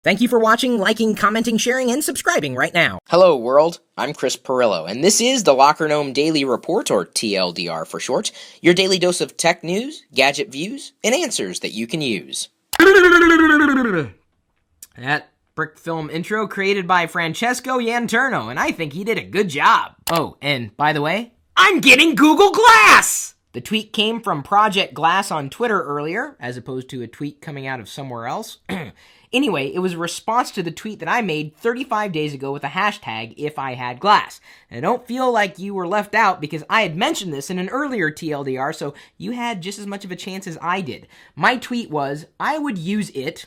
Thank you for watching, liking, commenting, sharing, and subscribing right now. Hello world, I'm Chris Pirillo, and this is the Locker Gnome Daily Report, or TLDR for short, your daily dose of tech news, gadget views, and answers that you can use. That brick film intro created by Francesco Iantorno, and I think he did a good job. Oh, and by the way, I'm getting Google Glass! The tweet came from Project Glass on Twitter earlier, as opposed to a tweet coming out of somewhere else. Anyway, it was a response to the tweet that I made 35 days ago with the hashtag #IfIHadGlass. And I don't feel like you were left out because I had mentioned this in an earlier TLDR, so you had just as much of a chance as I did. My tweet was, I would use it,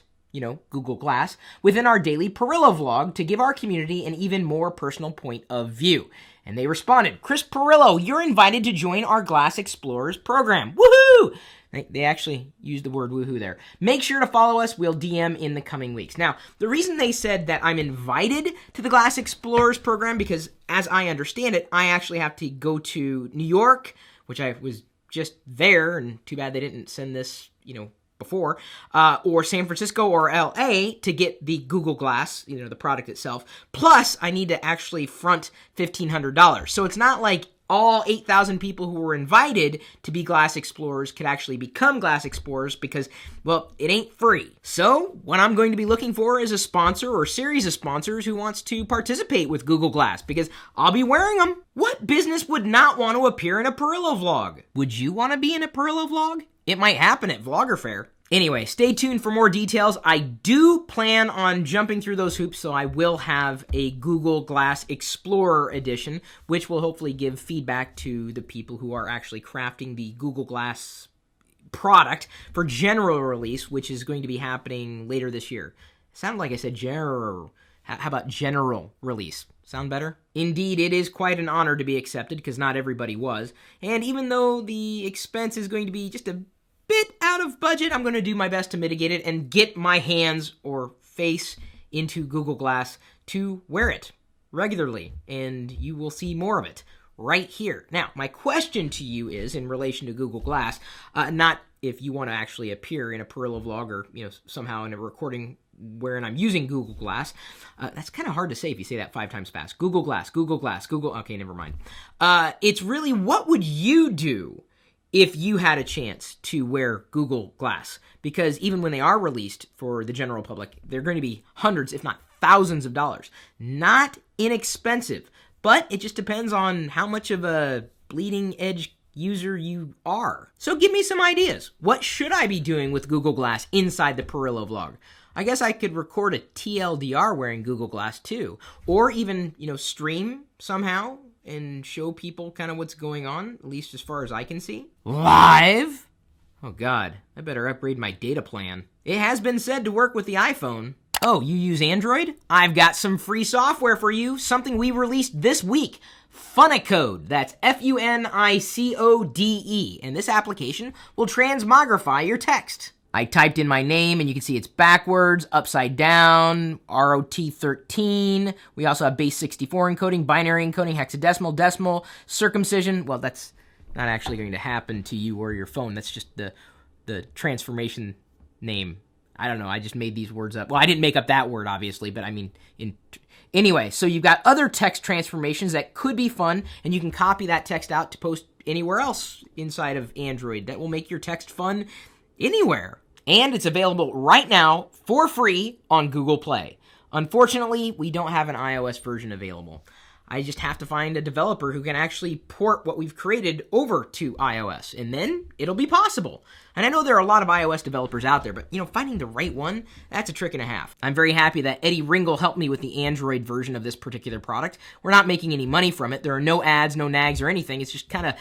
Google Glass, within our daily Pirillo vlog to give our community an even more personal point of view. And they responded, Chris Pirillo, you're invited to join our Glass Explorers program. Woohoo! They actually used the word woohoo there. Make sure to follow us. We'll DM in the coming weeks. Now, the reason they said that I'm invited to the Glass Explorers program, because as I understand it, I actually have to go to New York, which I was just there, and too bad they didn't send this, before, or San Francisco or LA to get the Google Glass, the product itself. Plus, I need to actually front $1,500. So it's not like all 8,000 people who were invited to be Glass Explorers could actually become Glass Explorers because, well, it ain't free. So what I'm going to be looking for is a sponsor or series of sponsors who wants to participate with Google Glass because I'll be wearing them. What business would not want to appear in a Pirillo vlog? Would you want to be in a Pirillo vlog? It might happen at Vlogger Fair. Anyway, stay tuned for more details. I do plan on jumping through those hoops, so I will have a Google Glass Explorer edition, which will hopefully give feedback to the people who are actually crafting the Google Glass product for general release, which is going to be happening later this year. It sounded like I said general. How about general release? Sound better? Indeed, it is quite an honor to be accepted, because not everybody was. And even though the expense is going to be just a bit out of budget, I'm going to do my best to mitigate it and get my hands or face into Google Glass to wear it regularly, and you will see more of it right here. Now, my question to you is in relation to Google Glass, not if you want to actually appear in a Pirillo vlog or somehow in a recording wherein I'm using Google Glass. That's kind of hard to say if you say that 5 times fast. Google Glass, Google Glass, Google. Okay, never mind. It's really, what would you do if you had a chance to wear Google Glass? Because even when they are released for the general public, they're going to be hundreds, if not thousands of dollars. Not inexpensive, but it just depends on how much of a bleeding edge user you are. So give me some ideas. What should I be doing with Google Glass inside the Pirillo vlog? I guess I could record a TLDR wearing Google Glass too, or even, stream somehow and show people kind of what's going on, at least as far as I can see. Live? Oh God, I better upgrade my data plan. It has been said to work with the iPhone. Oh, you use Android? I've got some free software for you, something we released this week. FUNICODE, that's FUNICODE, and this application will transmogrify your text. I typed in my name, and you can see it's backwards, upside down, ROT13. We also have base 64 encoding, binary encoding, hexadecimal, decimal, circumcision. Well, that's not actually going to happen to you or your phone. That's just the transformation name. I don't know. I just made these words up. Well, I didn't make up that word, obviously, but I mean, anyway, so you've got other text transformations that could be fun, and you can copy that text out to post anywhere else inside of Android. That will make your text fun anywhere. And it's available right now for free on Google Play. Unfortunately, we don't have an iOS version available. I just have to find a developer who can actually port what we've created over to iOS, and then it'll be possible. And I know there are a lot of iOS developers out there, but finding the right one, that's a trick and a half. I'm very happy that Eddie Ringle helped me with the Android version of this particular product. We're not making any money from it. There are no ads, no nags or anything. It's just kind of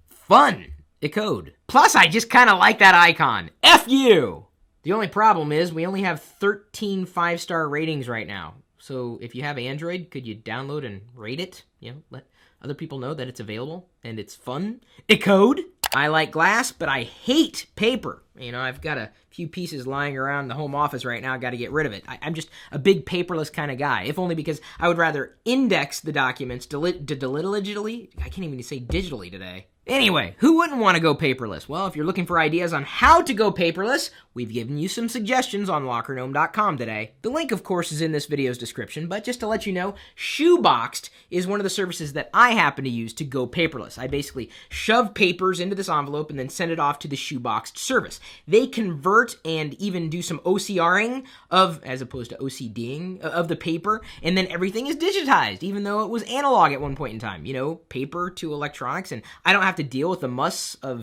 fun. Code. Plus, I just kind of like that icon. F you! The only problem is we only have 13 5-star ratings right now. So if you have Android, could you download and rate it? Let other people know that it's available and it's fun. Code. I like glass, but I hate paper. I've got a few pieces lying around the home office right now. I got to get rid of it. I'm just a big paperless kind of guy, if only because I would rather index the documents digitally. I can't even say digitally today. Anyway, who wouldn't want to go paperless? Well, if you're looking for ideas on how to go paperless, we've given you some suggestions on LockerGnome.com today. The link, of course, is in this video's description, but just to let you know, Shoeboxed is one of the services that I happen to use to go paperless. I basically shove papers into this envelope and then send it off to the Shoeboxed service. They convert and even do some OCRing of, as opposed to OCDing, of the paper, and then everything is digitized, even though it was analog at one point in time. You know, paper to electronics, and I don't have to deal with the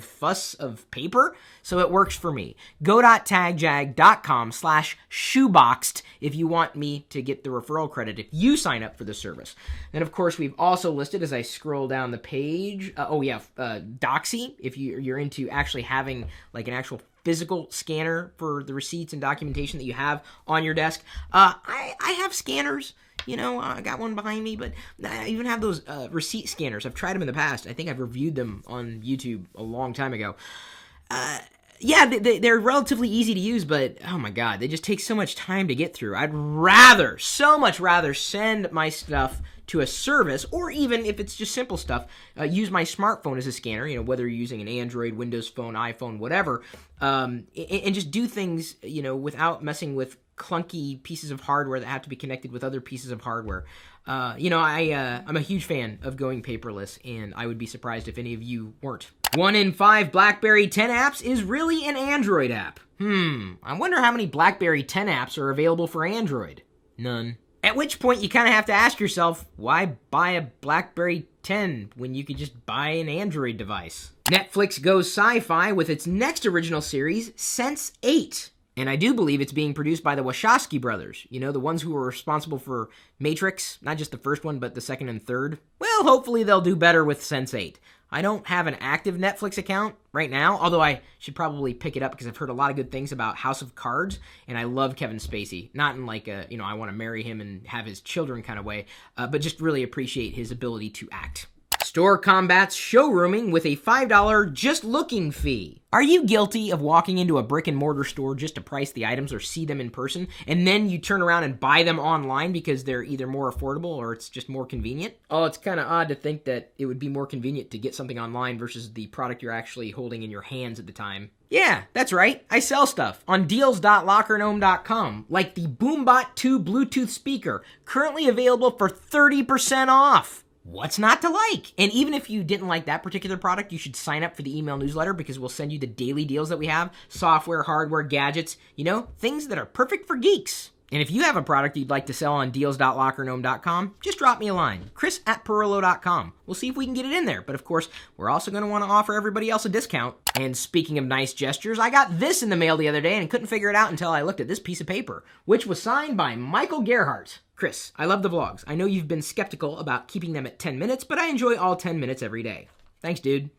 fuss of paper, so it works for me. Go.tagjag.com/shoeboxed if you want me to get the referral credit if you sign up for the service. And of course, we've also listed, as I scroll down the page, Doxy, if you're into actually having like an actual physical scanner for the receipts and documentation that you have on your desk. I have scanners. You know, I got one behind me, but I even have those receipt scanners. I've tried them in the past. I think I've reviewed them on YouTube a long time ago. They're relatively easy to use, but oh my god, they just take so much time to get through. I'd so much rather send my stuff to a service, or even if it's just simple stuff, use my smartphone as a scanner, you know, whether you're using an Android, Windows Phone, iPhone, whatever, and just do things, you know, without messing with clunky pieces of hardware that have to be connected with other pieces of hardware. I'm a huge fan of going paperless, and I would be surprised if any of you weren't. 1 in 5 BlackBerry 10 apps is really an Android app. I wonder how many BlackBerry 10 apps are available for Android. None. At which point you kind of have to ask yourself, why buy a BlackBerry 10 when you could just buy an Android device? Netflix goes sci-fi with its next original series, Sense8. And I do believe it's being produced by the Wachowski brothers. You know, the ones who were responsible for Matrix, not just the first one, but the second and third. Well, hopefully they'll do better with Sense8. I don't have an active Netflix account right now, although I should probably pick it up because I've heard a lot of good things about House of Cards, and I love Kevin Spacey. Not in like a, I want to marry him and have his children kind of way, but just really appreciate his ability to act. Store combats showrooming with a $5 just looking fee. Are you guilty of walking into a brick and mortar store just to price the items or see them in person, and then you turn around and buy them online because they're either more affordable or it's just more convenient? Oh, it's kind of odd to think that it would be more convenient to get something online versus the product you're actually holding in your hands at the time. Yeah, that's right. I sell stuff on deals.lockergnome.com, like the Boombot 2 Bluetooth speaker, currently available for 30% off. What's not to like? And even if you didn't like that particular product, you should sign up for the email newsletter because we'll send you the daily deals that we have, software, hardware, gadgets, things that are perfect for geeks. And if you have a product you'd like to sell on deals.lockergnome.com, just drop me a line, chris@pirillo.com. We'll see if we can get it in there. But of course, we're also going to want to offer everybody else a discount. And speaking of nice gestures, I got this in the mail the other day and couldn't figure it out until I looked at this piece of paper, which was signed by Michael Gerhardt. Chris, I love the vlogs. I know you've been skeptical about keeping them at 10 minutes, but I enjoy all 10 minutes every day. Thanks, dude.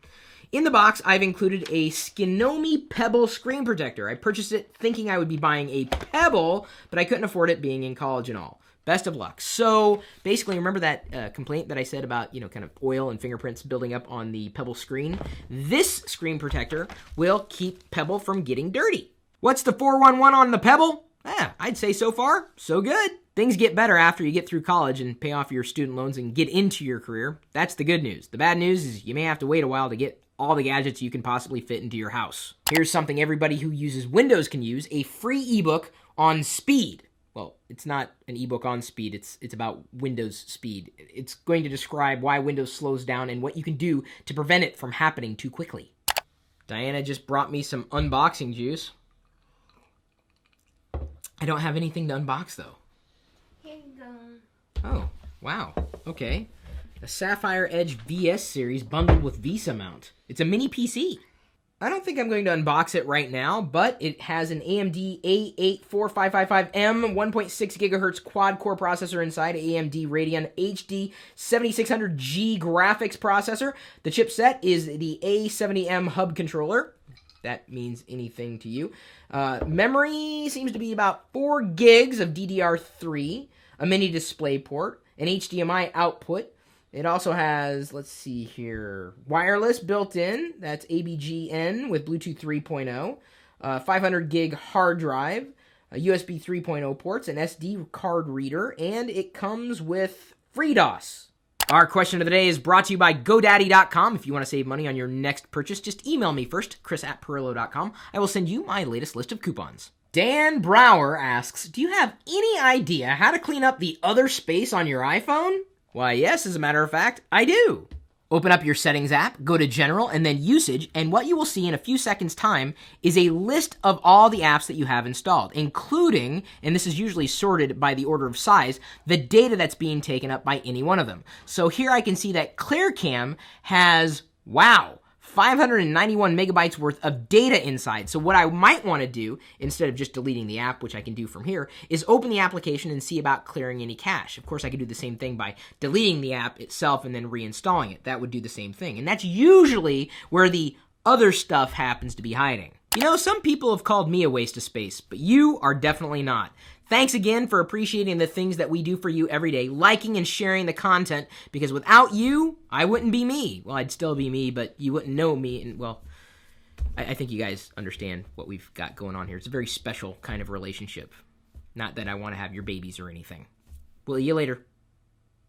In the box, I've included a Skinomi Pebble screen protector. I purchased it thinking I would be buying a Pebble, but I couldn't afford it being in college and all. Best of luck. So basically, remember that complaint that I said about, kind of oil and fingerprints building up on the Pebble screen? This screen protector will keep Pebble from getting dirty. What's the 411 on the Pebble? I'd say so far, so good. Things get better after you get through college and pay off your student loans and get into your career. That's the good news. The bad news is you may have to wait a while to get all the gadgets you can possibly fit into your house. Here's something everybody who uses Windows can use, a free ebook on speed. Well, it's not an ebook on speed, it's about Windows speed. It's going to describe why Windows slows down and what you can do to prevent it from happening too quickly. Diana just brought me some unboxing juice. I don't have anything to unbox, though. Here you go. Oh, wow. Okay. The Sapphire Edge VS series bundled with Visa mount. It's a mini PC. I don't think I'm going to unbox it right now, but it has an AMD A84555M 1.6 gigahertz quad-core processor inside, AMD Radeon HD 7600G graphics processor. The chipset is the A70M hub controller. That means anything to you. Memory seems to be about 4 gigs of DDR3, a mini display port, an HDMI output. It also has, let's see here, wireless built in. That's ABGN with Bluetooth 3.0, 500 gig hard drive, a USB 3.0 ports, an SD card reader, and it comes with FreeDOS. Our question of the day is brought to you by GoDaddy.com. If you want to save money on your next purchase, just email me first, chris@Pirillo.com. I will send you my latest list of coupons. Dan Brower asks, do you have any idea how to clean up the other space on your iPhone? Why, yes, as a matter of fact, I do. Open up your Settings app, go to General, and then Usage, and what you will see in a few seconds' time is a list of all the apps that you have installed, including, and this is usually sorted by the order of size, the data that's being taken up by any one of them. So here I can see that ClearCam has, wow, 591 megabytes worth of data inside. So what I might want to do, instead of just deleting the app, which I can do from here, is open the application and see about clearing any cache. Of course, I could do the same thing by deleting the app itself and then reinstalling it. That would do the same thing. And that's usually where the other stuff happens to be hiding. You know, some people have called me a waste of space, but you are definitely not. Thanks again for appreciating the things that we do for you every day, liking and sharing the content, because without you, I wouldn't be me. Well, I'd still be me, but you wouldn't know me, and well, I think you guys understand what we've got going on here. It's a very special kind of relationship. Not that I want to have your babies or anything. Well, see you later.